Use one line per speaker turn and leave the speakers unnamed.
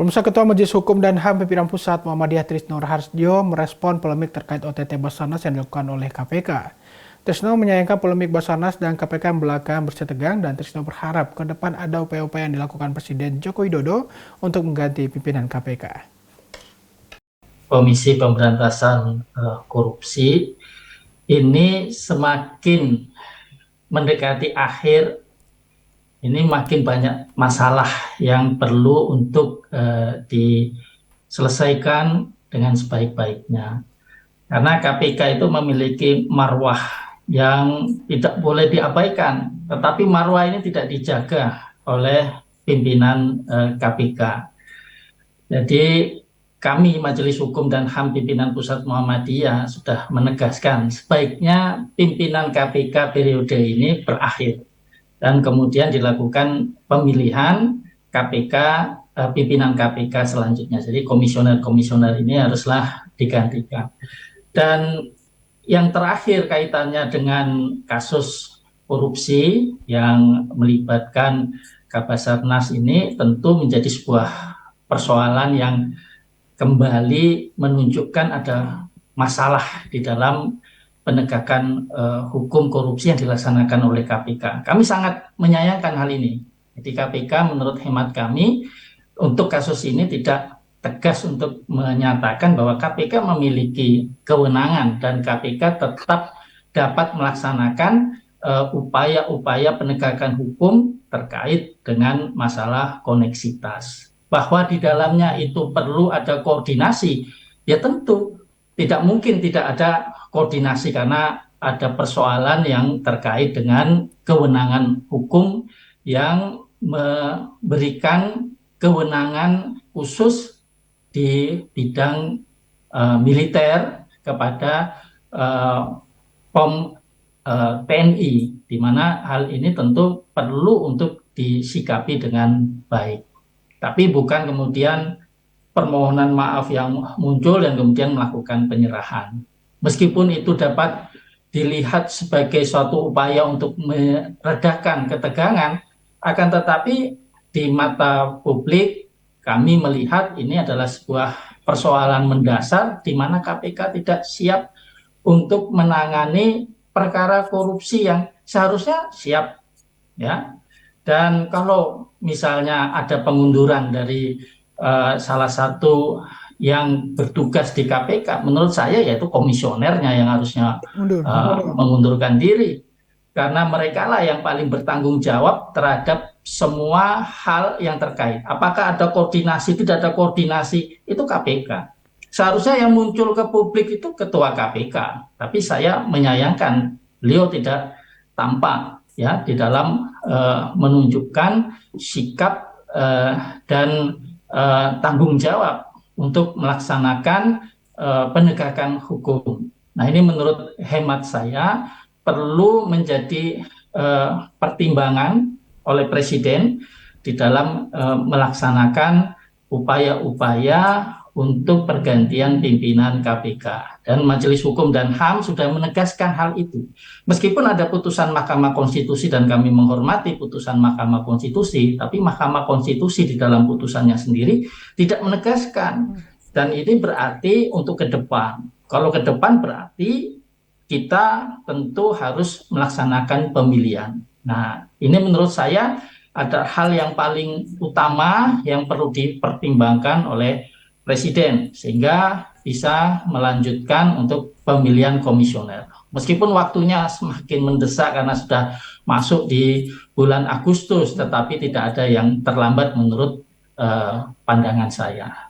Pemirsa, Ketua Majelis Hukum dan HAM Pimpinan Pusat Muhammadiyah Trisno Raharjo merespon polemik terkait OTT Basarnas yang dilakukan oleh KPK. Trisno menyayangkan polemik Basarnas dan KPK yang belakangan bersih tegang, dan Trisno berharap ke depan ada upaya-upaya yang dilakukan Presiden Joko Widodo untuk mengganti pimpinan KPK.
Komisi Pemberantasan Korupsi ini semakin mendekati akhir. Ini makin banyak masalah yang perlu untuk diselesaikan dengan sebaik-baiknya. Karena KPK itu memiliki marwah yang tidak boleh diabaikan, tetapi marwah ini tidak dijaga oleh pimpinan KPK. Jadi kami Majelis Hukum dan HAM Pimpinan Pusat Muhammadiyah sudah menegaskan sebaiknya pimpinan KPK periode ini berakhir. Dan kemudian dilakukan pemilihan KPK, pimpinan KPK selanjutnya. Jadi komisioner-komisioner ini haruslah digantikan. Dan yang terakhir kaitannya dengan kasus korupsi yang melibatkan Kabasarnas ini tentu menjadi sebuah persoalan yang kembali menunjukkan ada masalah di dalam penegakan hukum korupsi yang dilaksanakan oleh KPK. Kami sangat menyayangkan hal ini. Jadi KPK menurut hemat kami untuk kasus ini tidak tegas untuk menyatakan bahwa KPK memiliki kewenangan dan KPK tetap dapat melaksanakan upaya-upaya penegakan hukum terkait dengan masalah koneksitas. Bahwa di dalamnya itu perlu ada koordinasi, ya tentu tidak mungkin tidak ada koordinasi karena ada persoalan yang terkait dengan kewenangan hukum yang memberikan kewenangan khusus di bidang militer kepada POM TNI, di mana hal ini tentu perlu untuk disikapi dengan baik. Tapi bukan kemudian permohonan maaf yang muncul dan kemudian melakukan penyerahan. Meskipun itu dapat dilihat sebagai suatu upaya untuk meredakan ketegangan, akan tetapi di mata publik kami melihat ini adalah sebuah persoalan mendasar di mana KPK tidak siap untuk menangani perkara korupsi yang seharusnya siap, ya. Dan kalau misalnya ada pengunduran dari salah satu yang bertugas di KPK, menurut saya yaitu komisionernya yang harusnya mengundurkan diri, karena mereka lah yang paling bertanggung jawab terhadap semua hal yang terkait. Apakah ada koordinasi, tidak ada koordinasi, itu KPK. Seharusnya yang muncul ke publik itu ketua KPK, tapi saya menyayangkan beliau tidak tampak ya di dalam menunjukkan sikap dan tanggung jawab untuk melaksanakan penegakan hukum. Nah, ini menurut hemat saya perlu menjadi pertimbangan oleh Presiden di dalam melaksanakan upaya-upaya untuk pergantian pimpinan KPK. Dan Majelis Hukum dan HAM sudah menegaskan hal itu. Meskipun ada putusan Mahkamah Konstitusi dan kami menghormati putusan Mahkamah Konstitusi, tapi Mahkamah Konstitusi di dalam putusannya sendiri tidak menegaskan. Dan ini berarti untuk ke depan. Kalau ke depan berarti kita tentu harus melaksanakan pemilihan. Nah, ini menurut saya ada hal yang paling utama yang perlu dipertimbangkan oleh Presiden sehingga bisa melanjutkan untuk pemilihan komisioner. Meskipun waktunya semakin mendesak karena sudah masuk di bulan Agustus, tetapi tidak ada yang terlambat menurut pandangan saya.